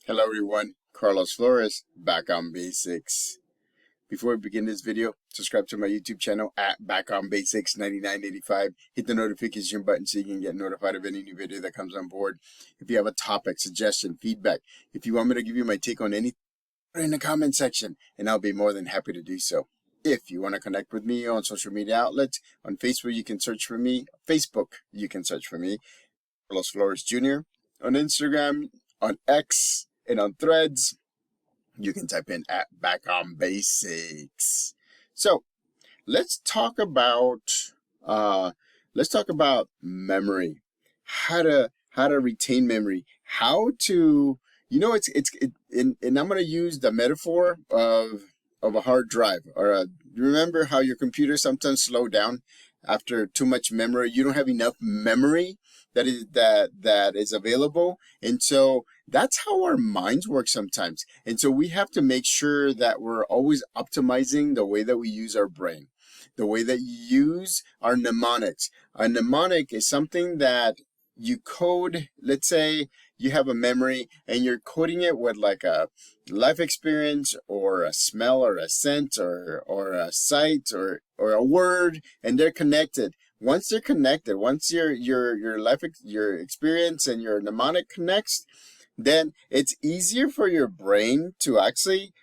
Hello everyone, Carlos Flores, back on basics. Before we begin this video, subscribe to my YouTube channel at Back on Basics 9985. Hit the notification button so you can get notified of any new video that comes on board. If you have a topic, suggestion, feedback, if you want me to give you my take on anything, put it in the comment section and I'll be more than happy to do so. If you want to connect with me on social media outlets, on Facebook you can search for me, Carlos Flores Jr. On Instagram, on X, and on Threads, you can type in at Back on Basics. So let's talk about memory, how to retain memory, how to and I'm going to use the metaphor of a hard drive remember how your computer sometimes slow down after too much memory. You don't have enough memory that is available, and so that's how our minds work sometimes. And so we have to make sure that we're always optimizing the way that we use our brain, the way that you use our mnemonics. A mnemonic is something that you code. Let's say you have a memory and you're coding it with like a life experience or a smell or a scent or a sight or a word, and they're connected. Once they're connected, once your life your experience and your mnemonic connects, then it's easier for your brain to actually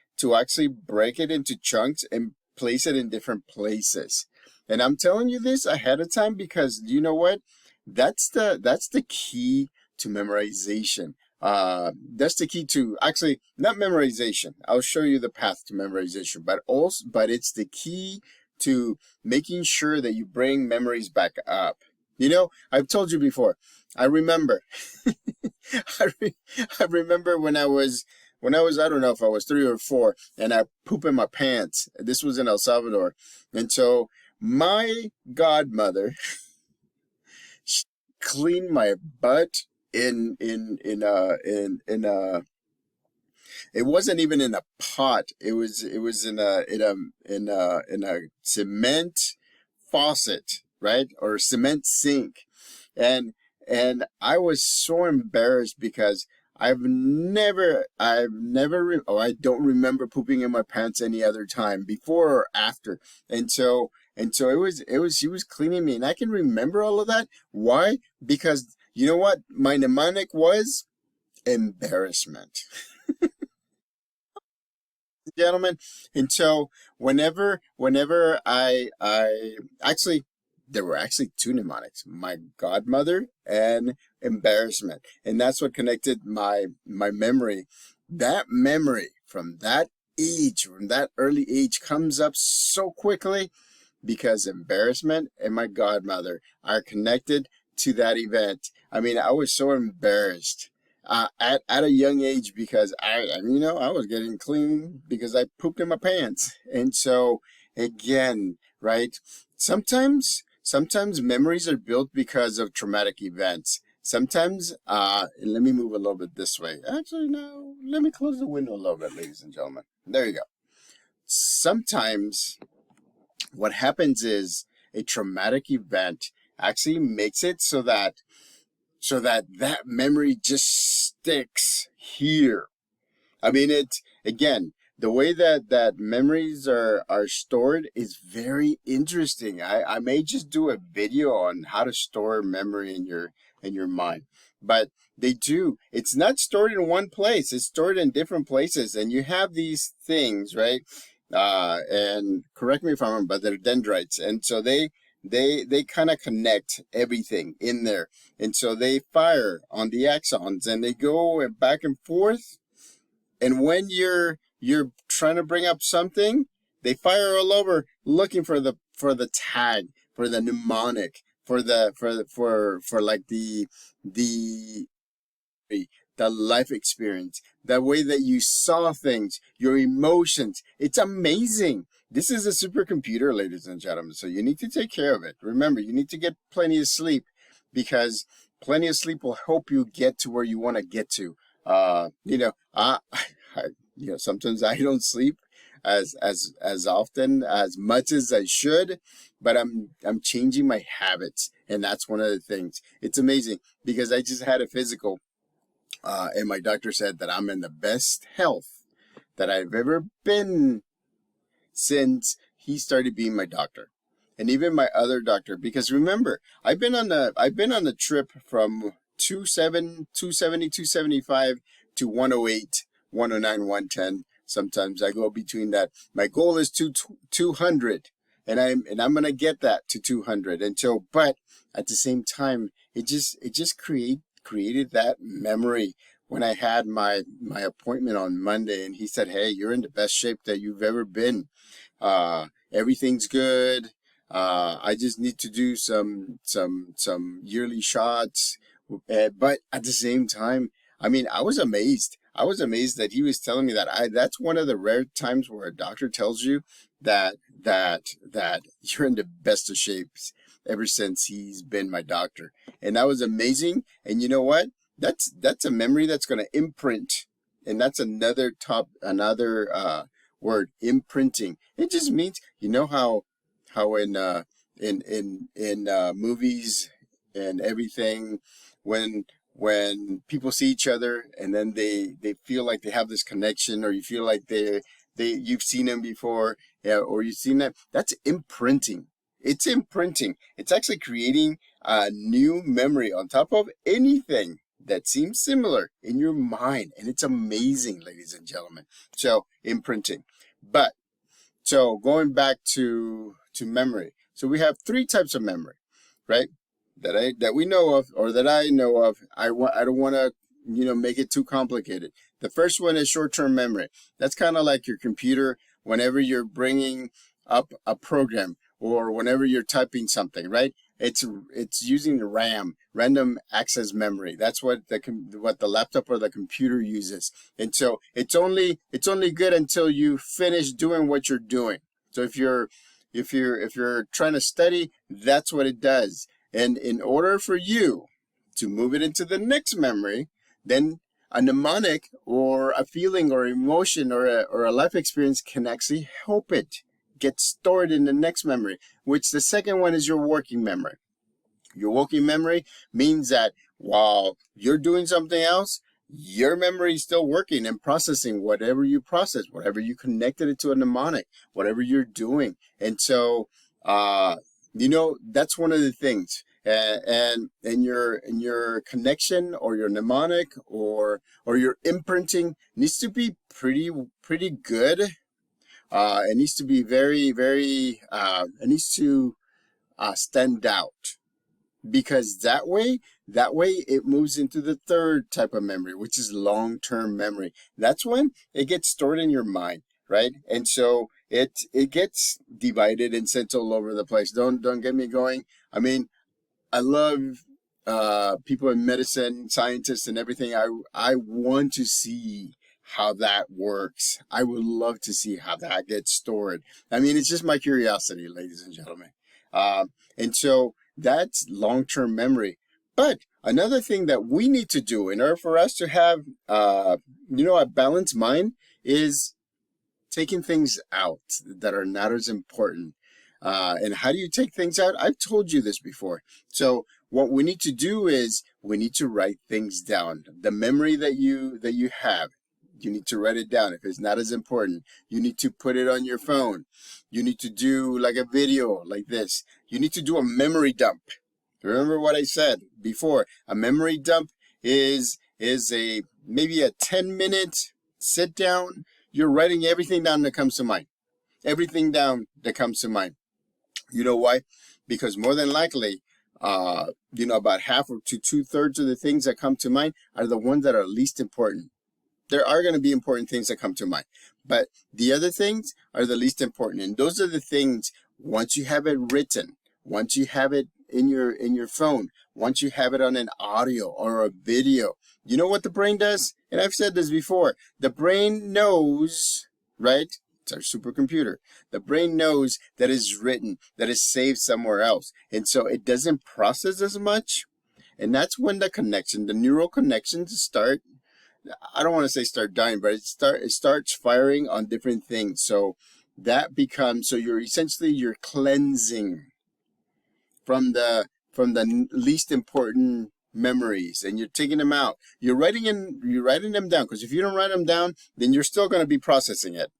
break it into chunks and place it in different places. And I'm telling you this ahead of time because you know what? That's the key to memorization. That's the key to actually not memorization. I'll show you the path to memorization, but it's the key to making sure that you bring memories back up. You know, I've told you before. I remember, I remember when I was I don't know if I was 3 or 4, and I pooped in my pants. This was in El Salvador, and so my godmother cleaned my butt it wasn't even in a pot. It was in a cement faucet, right? Or cement sink. And I was so embarrassed because I don't remember pooping in my pants any other time, before or after. And so she was cleaning me, and I can remember all of that. Why? Because you know what? My mnemonic was embarrassment. Gentlemen. And so whenever I actually, there were actually 2 mnemonics, my godmother and embarrassment. And that's what connected my memory. That memory from that age, from that early age, comes up so quickly because embarrassment and my godmother are connected to that event. I mean, I was so embarrassed at a young age because I was getting clean because I pooped in my pants. And so again, right? Sometimes memories are built because of traumatic events. Sometimes, let me move a little bit this way. Actually, no, let me close the window a little bit, ladies and gentlemen. There you go. Sometimes what happens is a traumatic event actually makes it so that that memory just sticks here. I mean, again, the way that memories are stored is very interesting. I may just do a video on how to store memory in your mind, but they do. It's not stored in one place. It's stored in different places, and you have these things, right? And correct me if I'm wrong, but they're dendrites, and so they kind of connect everything in there, and so they fire on the axons and they go back and forth. And when you're trying to bring up something, they fire all over looking for the tag, for the mnemonic, for like the life experience, the way that you saw things, your emotions. It's amazing. This is a supercomputer, ladies and gentlemen, so you need to take care of it. Remember, you need to get plenty of sleep, because plenty of sleep will help you get to where you want to get to. Sometimes I don't sleep as often, as much as I should, but I'm changing my habits, and that's one of the things. It's amazing because I just had a physical And my doctor said that I'm in the best health that I've ever been since he started being my doctor. And even my other doctor, because remember, I've been on the trip from 270, 275 to 108, 109, 110. Sometimes I go between that. My goal is 200, and I'm gonna get that to 200 until. But at the same time, it just created that memory when I had my appointment on Monday, and he said, "Hey, you're in the best shape that you've ever been. Everything's good. I just need to do some yearly shots." But at the same time, I mean, I was amazed. I was amazed that he was telling me that. That's one of the rare times where a doctor tells you that you're in the best of shapes ever since he's been my doctor. And that was amazing. And you know what? That's a memory that's gonna imprint. And that's another word, imprinting. It just means, you know how in movies and everything, when people see each other and then they feel like they have this connection, or you feel like you've seen them before, yeah, or you've seen them. That's imprinting. It's imprinting. It's actually creating a new memory on top of anything that seems similar in your mind, and it's amazing, ladies and gentlemen. So imprinting. But so going back to memory. So we have three types of memory, right? That we know of, or that I know of. I don't want to make it too complicated. The first one is short-term memory. That's kind of like your computer whenever you're bringing up a program, or whenever you're typing something, right? It's using RAM, random access memory. That's what the laptop or the computer uses. And so it's only good until you finish doing what you're doing. So if you're trying to study, that's what it does. And in order for you to move it into the next memory, then a mnemonic or a feeling or emotion or a life experience can actually help it get stored in the next memory, which the second one is your working memory. Your working memory means that while you're doing something else, your memory is still working and processing whatever you process, whatever you connected it to a mnemonic, whatever you're doing. And so, that's one of the things. And your connection or your mnemonic or your imprinting needs to be pretty good. It needs to be very, very, it needs to stand out, because that way it moves into the third type of memory, which is long-term memory. That's when it gets stored in your mind, right? And so it gets divided and sent all over the place. Don't get me going. I mean, I love people in medicine, scientists, and everything. I want to see how that works. I would love to see how that gets stored. I mean, it's just my curiosity, ladies and gentlemen. And so that's long-term memory. But another thing that we need to do in order for us to have, a balanced mind is taking things out that are not as important. And how do you take things out? I've told you this before. So what we need to do is we need to write things down. The memory that you have, you need to write it down. If it's not as important, you need to put it on your phone. You need to do like a video like this. You need to do a memory dump. Remember what I said before. A memory dump is a maybe a 10-minute sit down. You're writing everything down that comes to mind. Everything down that comes to mind. You know why? Because more than likely, about half or to 2/3 of the things that come to mind are the ones that are least important. There are going to be important things that come to mind, but the other things are the least important. And those are the things, once you have it written, once you have it in your phone, once you have it on an audio or a video, you know what the brain does? And I've said this before. The brain knows, right? It's our supercomputer. The brain knows that it's written, that it's saved somewhere else. And so it doesn't process as much. And that's when the neural connections start, I don't want to say start dying, but it starts firing on different things. So you're cleansing from the least important memories and you're taking them out. You're writing them down, because if you don't write them down, then you're still going to be processing it.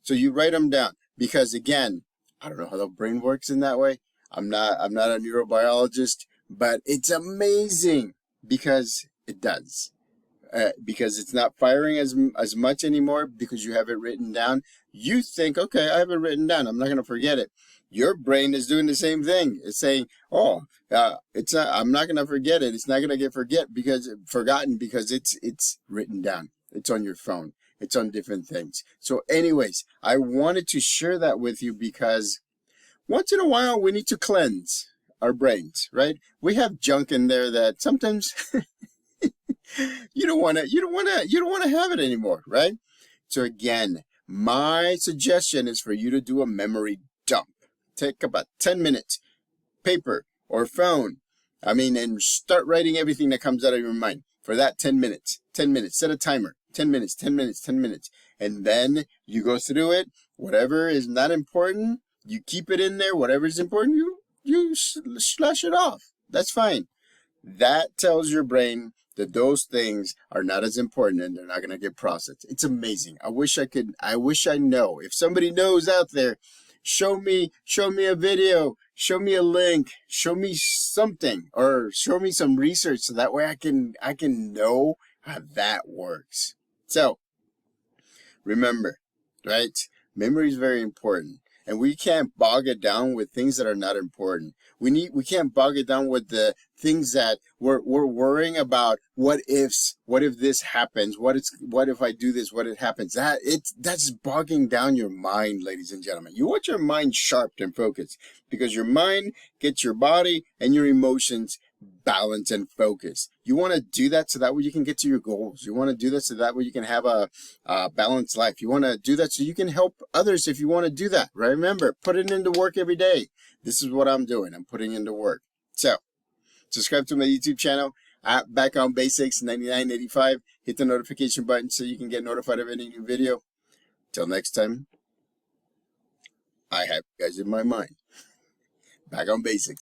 So you write them down, because again, I don't know how the brain works in that way. I'm not a neurobiologist, but it's amazing because it does. Because it's not firing as much anymore because you have it written down. You think, okay, I have it written down, I'm not going to forget it. Your brain is doing the same thing. It's saying, oh, it's not, I'm not going to forget it. It's not going to get forgotten because it's written down. It's on your phone. It's on different things. So anyways, I wanted to share that with you because once in a while we need to cleanse our brains, right? We have junk in there that sometimes you don't want to have it anymore, right? So again, my suggestion is for you to do a memory dump. Take about 10 minutes, paper or phone, and start writing everything that comes out of your mind for that 10 minutes. 10 minutes, set a timer, 10 minutes, 10 minutes, 10 minutes. And then you go through it. Whatever is not important, you keep it in there. Whatever is important, you slash it off. That's fine. That tells your brain that those things are not as important and they're not going to get processed. It's amazing. I wish I know. If somebody knows out there, show me a video, show me a link, show me something, or show me some research so that way I can know how that works. So remember, right? Memory is very important. And we can't bog it down with things that are not important. We can't bog it down with the things that we're worrying about. What ifs? What if this happens? What if I do this? What if it happens? That's bogging down your mind, ladies and gentlemen. You want your mind sharp and focused, because your mind gets your body and your emotions balanced and focused. You want to do that so that way you can get to your goals. You want to do that so that way you can have a balanced life. You want to do that so you can help others if you want to do that. Right? Remember, put it into work every day. This is what I'm doing. I'm putting into work. So, subscribe to my YouTube channel at Back on Basics 9985. Hit the notification button so you can get notified of any new video. Till next time, I have you guys in my mind. Back on Basics.